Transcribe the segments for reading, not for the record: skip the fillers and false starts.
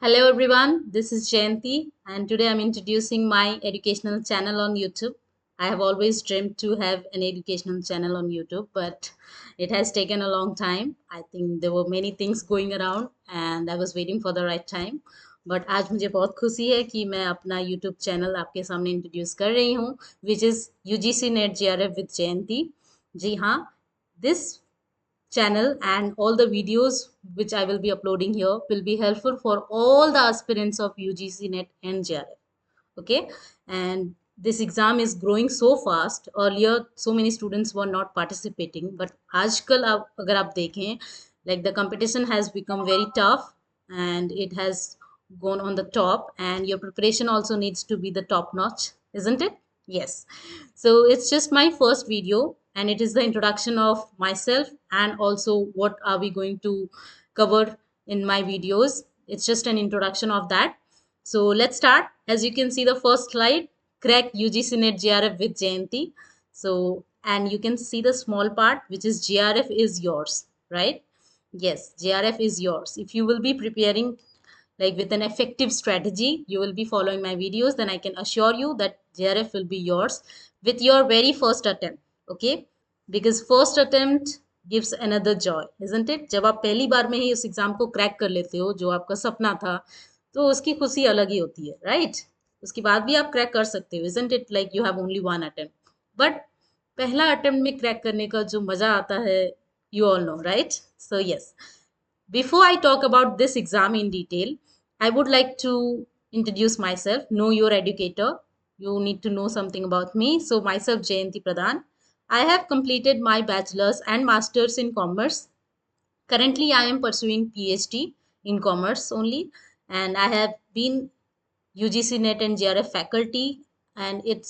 Hello everyone, this is Jayanti and today I'm introducing my educational channel on YouTube. I have always dreamed to have an educational channel on YouTube, but it has taken a long time. I think there were many things going around and I was waiting for the right time. But आज मुझे बहुत खुशी है कि मैं अपना YouTube channel आपके सामने इंट्रोड्यूस कर रही हूँ, which is UGC NET JRF with Jayanti. जी हाँ, this channel and all the videos which I will be uploading here will be helpful for all the aspirants of UGC NET and JRF. Okay, and this exam is growing so fast. Earlier so many students were not participating, but आजकल आप अगर आप देखें, like the competition has become very tough and it has gone on the top, and your preparation also needs to be the top notch, isn't it? Yes. So it's just my first video and it is the introduction of myself and also what are we going to cover in my videos. It's just an introduction of that. So let's start. As you can see the first slide, crack UGC NET GRF with Jayanti. So, and you can see the small part which is GRF is yours, right? Yes, GRF is yours. If you will be preparing like with an effective strategy, you will be following my videos, then I can assure you that JRF will be yours with your very first attempt. Okay, because first attempt gives another joy, isn't it? जब आप पहली बार में ही उस exam को crack कर लेते हो जो आपका सपना था, तो उसकी खुशी अलग ही होती है, राइट? उसके बाद भी आप क्रैक कर सकते हो, isn't it? Like you have only one attempt, but पहला अटेम्प्ट में क्रैक करने का जो मजा आता है, you all know, right? So yes, before I talk about this exam in detail, I would like to introduce myself, know your educator. You need to know something about me. So, myself, Jayanti Pradhan. I have completed my bachelor's and master's in commerce. Currently, I am pursuing PhD in commerce only, and I have been UGC NET and GRF faculty, and it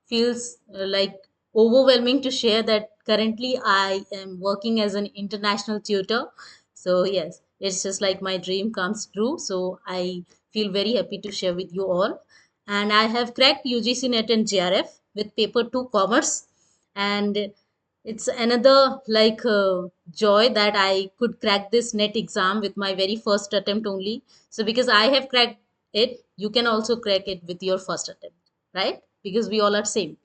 feels like overwhelming to share that currently I am working as an international tutor. So yes, it's just like my dream comes true. So I feel very happy to share with you all. And I have cracked UGC NET and GRF with paper 2 commerce, and it's another joy that I could crack this net exam with my very first attempt only. So because I have cracked it, you can also crack it with your first attempt, right? Because we all are same.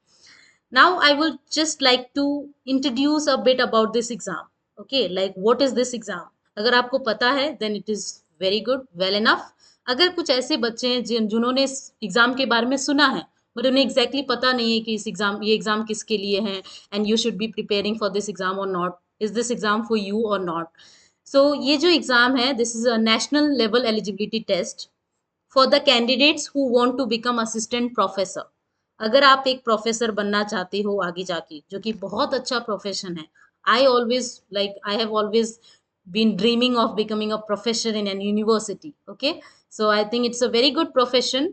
Now I would just like to introduce a bit about this exam. Okay, like what is this exam? अगर आपको पता है then it is very good, well enough. अगर कुछ ऐसे बच्चे हैं जिन्होंने इस एग्जाम के बारे में सुना है बट उन्हें एग्जैक्टली पता नहीं है कि इस एग्जाम ये एग्जाम किसके लिए है and you should be preparing for this exam or not, is this exam for you or not. So ये जो एग्जाम है, this is a national level eligibility test for the candidates who want to become assistant professor. अगर आप एक professor बनना चाहते हो आगे जाके, जो कि बहुत अच्छा प्रोफेशन है, I have always been dreaming of becoming a professor in an university. Okay, so I think it's a very good profession.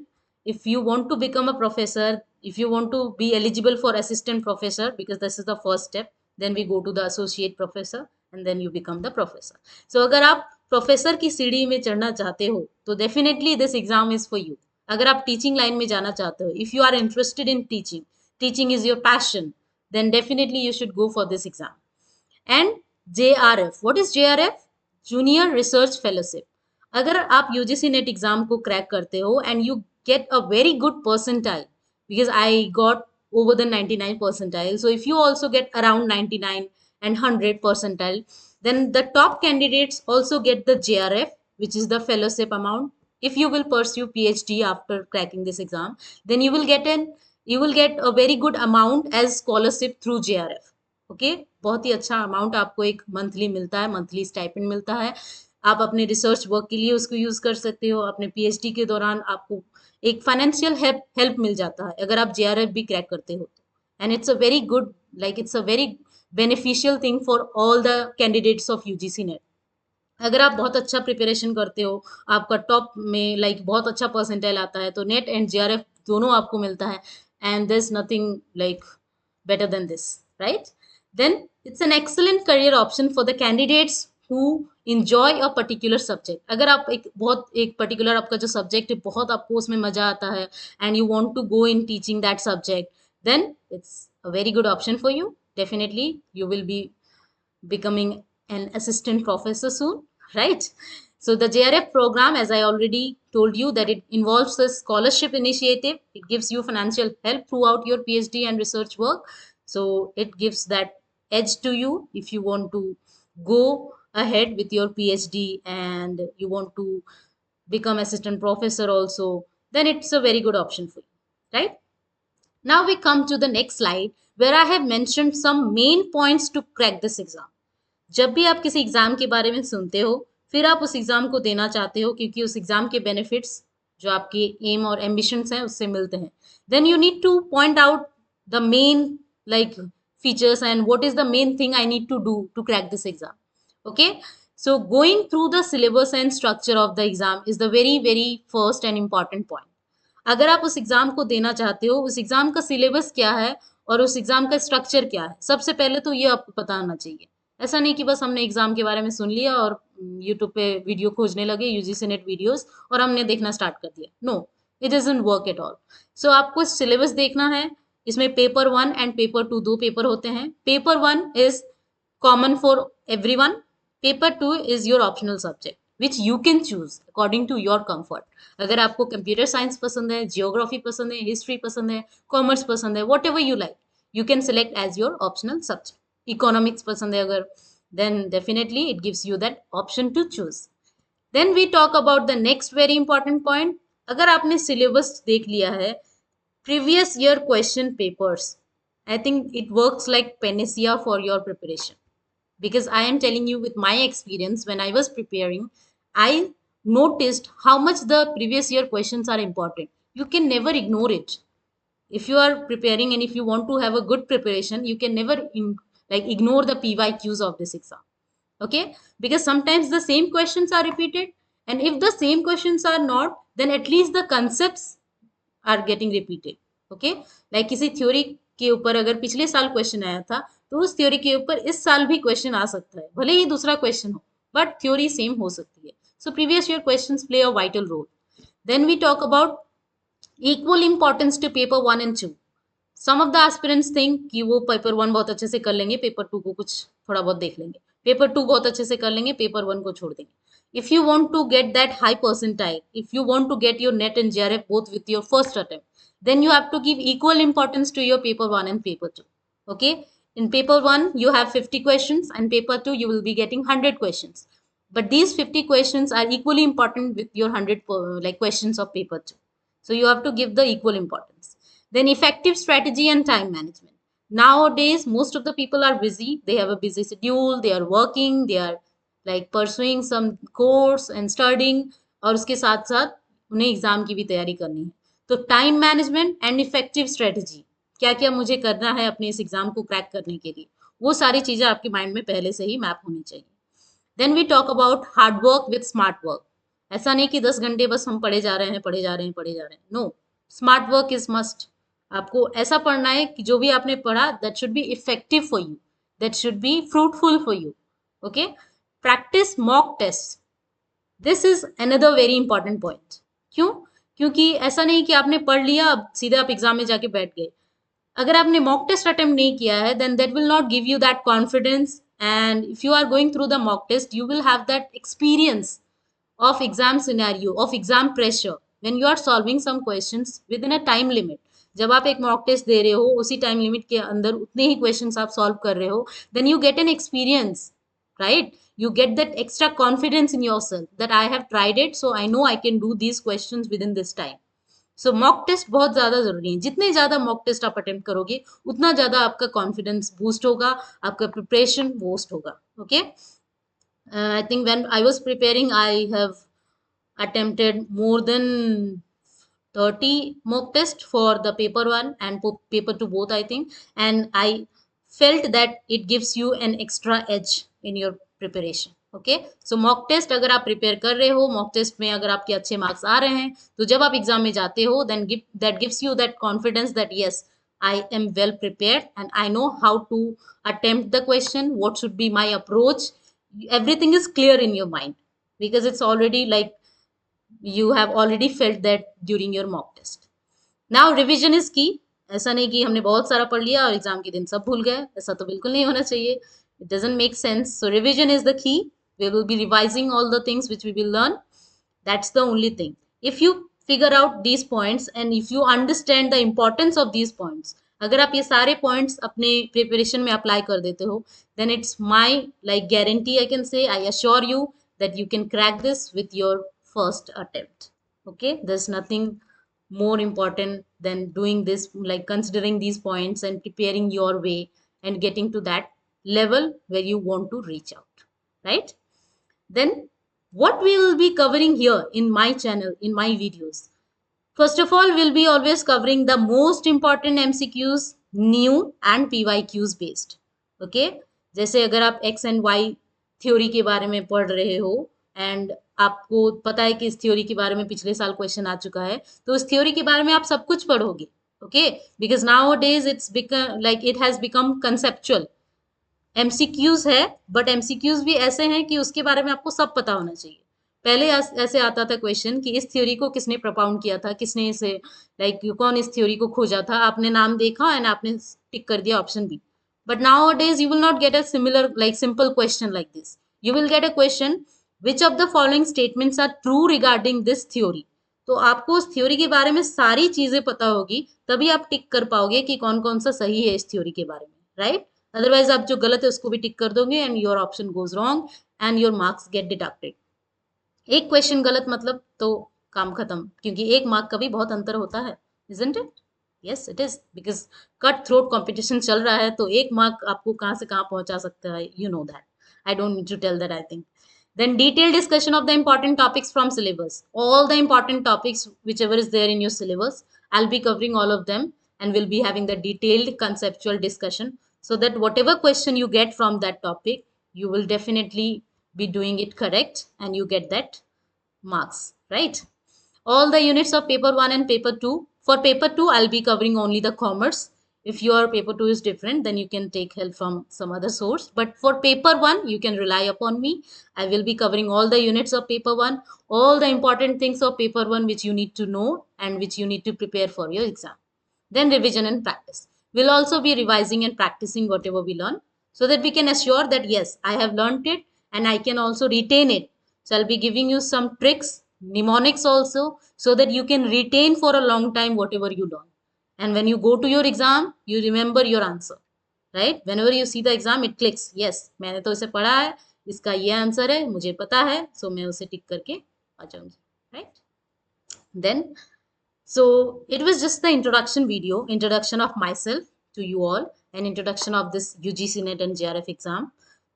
If you want to become a professor, if you want to be eligible for assistant professor, because this is the first step, then we go to the associate professor and then you become the professor. So अगर आप professor की सीढ़ी में चढ़ना चाहते हो तो definitely this exam is for you. अगर आप टीचिंग लाइन में जाना चाहते हो, if you are interested in teaching, teaching is your passion, then definitely you should go for this exam. And JRF, what is JRF? Junior research fellowship. अगर आप UGC net exam को crack करते हो and you get a very good percentile, because I got over the 99 percentile, so if you also get around 99 and 100 percentile, then the top candidates also get the JRF, which is the fellowship amount. If you will pursue PhD after cracking this exam, then you will get a very good amount as scholarship through JRF. Okay, बहुत ही अच्छा amount आपको एक monthly मिलता है, monthly stipend मिलता है. आप अपने रिसर्च वर्क के लिए उसको यूज कर सकते हो. अपने पीएचडी के दौरान आपको एक फाइनेंशियल हेल्प मिल जाता है अगर आप जेआरएफ भी क्रैक करते हो तो. And it's a very good, like it's a very beneficial thing for all the candidates of UGC net. अगर आप बहुत अच्छा प्रिपरेशन करते हो, आपका टॉप में बहुत अच्छा परसेंटाइल आता है, तो नेट एंड जेआरएफ दोनों आपको मिलता है. And there is nothing like better than this, right? Then it's an excellent career option for the candidates who enjoy a particular subject. अगर आप एक particular आपका जो subject है बहुत आपको उसमें मजा आता है and you want to go in teaching that subject, then it's a very good option for you. Definitely you will be becoming an assistant professor soon, right? So the JRF program, as I already told you, that it involves a scholarship initiative. It gives you financial help throughout your PhD and research work. So it gives that edge to you if you want to go ahead with your PhD and you want to become assistant professor also, then it's a very good option for you, right? Now we come to the next slide where I have mentioned some main points to crack this exam. जब भी आप किसी exam के बारे में सुनते हो, फिर आप उस एग्जाम को देना चाहते हो क्योंकि उस एग्जाम के बेनिफिट्स जो आपके एम और एम्बिशंस हैं उससे मिलते हैं, then you need to point out the main like features and what is the main thing I need to do to crack this exam. Okay, so going through the syllabus and structure of the exam is the very first and important point. अगर आप उस exam को देना चाहते हो, उस exam का syllabus क्या है और उस एग्जाम का स्ट्रक्चर क्या है, सबसे पहले तो ये आपको पता होना चाहिए. ऐसा नहीं कि बस हमने एग्जाम के बारे में सुन लिया और यूट्यूब पे वीडियो खोजने लगे, यूजीसी नेट वीडियोस, और हमने देखना स्टार्ट कर दिया. No, it doesn't work at all. So आपको सिलेबस देखना है. इसमें पेपर 1 एंड पेपर 2 दो पेपर होते हैं. Paper 1 is common for everyone. Paper 2 is your optional subject which you can choose according to your comfort. अगर आपको कंप्यूटर साइंस पसंद है, जियोग्राफी पसंद है, हिस्ट्री पसंद है, कॉमर्स पसंद है, whatever you like, you can select as your optional subject. Economics पसंद है अगर, then definitely it gives you that option to choose. Then we talk about the next very important point. अगर आपने syllabus देख लिया है, previous year question papers, I think it works like panacea for your preparation, because I am telling you with my experience when I was preparing, I noticed how much the previous year questions are important. You can never ignore it. If you are preparing and if you want to have a good preparation, you can never ignore the PYQs of this exam. Okay, because sometimes the same questions are repeated, and if the same questions are not, then at least the concepts are getting repeated. Okay, like किसी theory के ऊपर अगर पिछले साल question आया था, तो उस थ्योरी के ऊपर इस साल भी क्वेश्चन आ सकता है, भले ही दूसरा क्वेश्चन हो, बट थ्योरी सेम हो सकती है. So previous year questions play a vital role. Then we talk about equal importance to paper 1 and 2. Some of the aspirants think कि वो पेपर 1 बहुत अच्छे से कर लेंगे, पेपर 2 को कुछ थोड़ा बहुत देख लेंगे, पेपर 2 बहुत अच्छे से कर लेंगे, पेपर 1 को छोड़ देंगे. If you want to get that high percentile, if you want to get your NET and JRF both with your first attempt, then you have to give equal importance to your paper 1 and paper 2. Okay, in paper 1 you have 50 questions and paper 2 you will be getting 100 questions, but these 50 questions are equally important with your 100 questions of paper 2. So you have to give the equal importance. Then effective strategy and time management. Nowadays most of the people are busy, they have a busy schedule, they are working, they are pursuing some course and studying, और उसके साथ साथ उन्हें exam की भी तैयारी करनी है. तो time management and effective strategy, क्या क्या मुझे करना है अपने इस एग्जाम को क्रैक करने के लिए, वो सारी चीजें आपके माइंड में पहले से ही मैप होनी चाहिए. Then we talk about hard work with smart work. ऐसा नहीं कि 10 घंटे बस हम पढ़े जा रहे हैं पढ़े जा रहे हैं पढ़े जा रहे हैं. No, smart work is must. आपको ऐसा पढ़ना है कि जो भी आपने पढ़ा that should be effective for you, that should be fruitful for you. Okay, practice mock test. This is another very important point. क्यों? क्योंकि ऐसा नहीं कि आपने पढ़ लिया अब सीधे आप एग्जाम में जाके बैठ गए. अगर आपने मॉक टेस्ट अटेम्प्ट नहीं किया है, then that will not give you that confidence, and if you are going through the mock test you will have that experience of exam scenario, of exam pressure, when you are solving some questions within a time limit. जब आप एक mock test दे रहे हो, उसी time limit के अंदर उतने ही questions आप सॉल्व कर रहे हो, then you get an experience, right? You get that extra confidence in yourself that I have tried it, so I know I can do these questions within this time. So mock test बहुत ज़्यादा ज़रूरी है. जितने ज़्यादा mock test आप attempt करोगे उतना ज़्यादा आपका कॉन्फिडेंस बूस्ट होगा, आपका प्रिपरेशन बूस्ट होगा. Okay, I think when I was preparing, I have attempted more than 30 mock tests for the paper 1 and paper 2 both, I think, and I felt that it gives you an extra edge in your preparation. Okay, so mock test अगर आप prepare कर रहे हो, mock test में अगर आपके अच्छे marks आ रहे हैं, तो जब आप एग्जाम में जाते हो then that gives you that confidence that yes I am well prepared and I know how to attempt the question, what should be my approach. Everything is clear in your mind because it's already like you have already felt that during your mock test. Now revision is key. ऐसा नहीं कि हमने बहुत सारा पढ़ लिया और exam के दिन सब भूल गए, ऐसा तो बिल्कुल नहीं होना चाहिए. It doesn't make sense. So revision is the key. We will be revising all the things which we will learn. That's the only thing. If you figure out these points and if you understand the importance of these points, अगर आप ये सारे points अपने preparation में apply कर देते हो, then it's my like guarantee, I can say, I assure you that you can crack this with your first attempt. Okay, there's nothing more important than doing this, like considering these points and preparing your way and getting to that level where you want to reach out, right? Then what we will be covering here in my channel, in my videos, first of all, we'll be always covering the most important MCQs, new and PYQs based. Okay, जैसे अगर आप x and y theory के बारे में पढ़ रहे हो and आपको पता है कि इस थ्योरी के बारे में पिछले साल क्वेश्चन आ चुका है, तो उस थ्योरी के बारे में आप सब कुछ पढ़ोगे. Okay, because now days it's become like it has become conceptual. MCQs है, बट एमसीक्यूज भी ऐसे हैं कि उसके बारे में आपको सब पता होना चाहिए. पहले ऐसे आता था क्वेश्चन कि इस थ्योरी को किसने प्रपाउंड किया था, किसने इसे लाइक कौन इस थ्योरी को खोजा था, आपने नाम देखा एंड आपने टिक कर दिया option B. But nowadays you will not get a similar like simple question like this. You will get a question which of the following statements are true regarding this theory. तो आपको उस theory के बारे में सारी चीजें पता होगी, तभी आप टिक कर पाओगे कि कौन कौन सा सही है इस थ्योरी के बारे में, राइट? अदरवाइज आप जो गलत है उसको भी टिक कर दोगे and your option goes wrong and your marks gate deducted. एक क्वेश्चन गलत मतलब तो काम खत्म, क्योंकि एक मार्क का भी बहुत अंतर होता है, isn't it? Yes it is, because cut throat competition चल रहा है, तो एक मार्क आपको कहाँ से कहाँ पहुंचा सकता है, you know that. I don't need to tell that, I think. Then detailed discussion of the important topics from syllabus. All the important topics, whichever is there in your syllabus, I'll be covering all of them and we'll be having the detailed conceptual discussion so that whatever question you get from that topic, you will definitely be doing it correct and you get that marks, right? All the units of paper 1 and paper 2. For paper 2, I'll be covering only the commerce. If your paper 2 is different, then you can take help from some other source. But for paper 1, you can rely upon me. I will be covering all the units of paper 1, all the important things of paper 1 which you need to know and which you need to prepare for your exam. Then revision and practice. We'll also be revising and practicing whatever we learn so that we can assure that yes, I have learned it and I can also retain it. So I'll be giving you some tricks, mnemonics also, so that you can retain for a long time whatever you learn. And when you go to your exam, you remember your answer, right? Whenever you see the exam, it clicks. Yes, मैंने तो इसे पढ़ा है, इसका ये answer है, मुझे पता है, so मैं उसे टिक करके आ जाऊंगी, right? Then, so it was just the introduction video, introduction of myself to you all, and introduction of this UGC NET and JRF exam.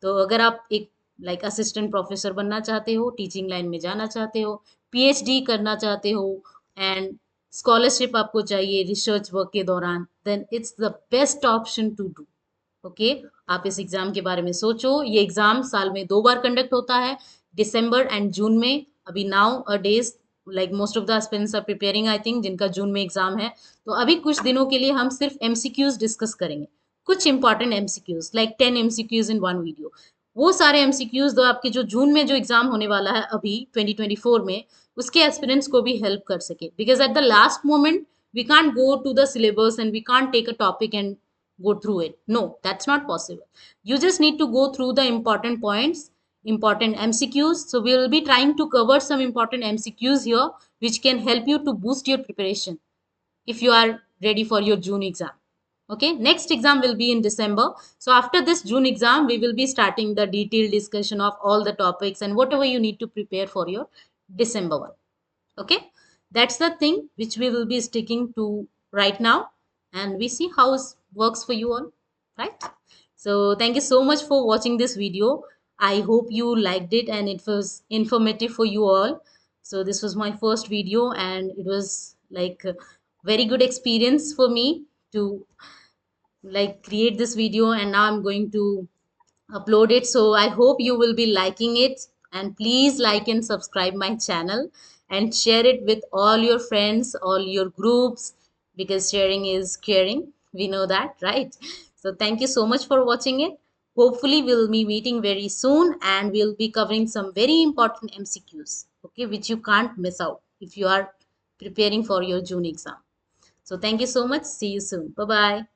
तो अगर आप एक लाइक असिस्टेंट प्रोफेसर बनना चाहते हो, टीचिंग लाइन में जाना चाहते हो, पीएचडी करना चाहते हो एंड स्कॉलरशिप आपको चाहिए रिसर्च वर्क के दौरान, then it's the best option to do. Okay, आप इस एग्जाम के बारे में सोचो. ये एग्जाम साल में 2 बार कंडक्ट होता है, दिसंबर एंड जून में. अभी nowadays like most of the aspirants are preparing, I think, जिनका जून में एग्जाम है. तो अभी कुछ दिनों के लिए हम सिर्फ एमसीक्यूज डिस्कस करेंगे, कुछ important MCQs like 10 MCQs in one video. वो सारे एमसीक्यूज दो आपके जो जून में जो एग्जाम होने वाला है अभी 2024 में, उसके एस्पिरेंट्स को भी हेल्प कर सके. Because at the last moment we can't go to the syllabus and we can't take a topic and go through it. No, that's not possible. You just need to go through the important points, important MCQs. So we will be trying to cover some important MCQs here which can help you to boost your preparation if you are ready for your June exam. Okay, next exam will be in December. So after this June exam, we will be starting the detailed discussion of all the topics and whatever you need to prepare for your December one. Okay, that's the thing which we will be sticking to right now, and we see how it works for you all, right? So thank you so much for watching this video. I hope you liked it and it was informative for you all. So this was my first video and it was like a very good experience for me to like create this video, and now I'm going to upload it. So I hope you will be liking it, and please like and subscribe my channel and share it with all your friends, all your groups, because sharing is caring, we know that, right? So thank you so much for watching it. Hopefully we'll be meeting very soon and we'll be covering some very important MCQs, okay, which you can't miss out if you are preparing for your June exam. So thank you so much. See you soon. Bye bye.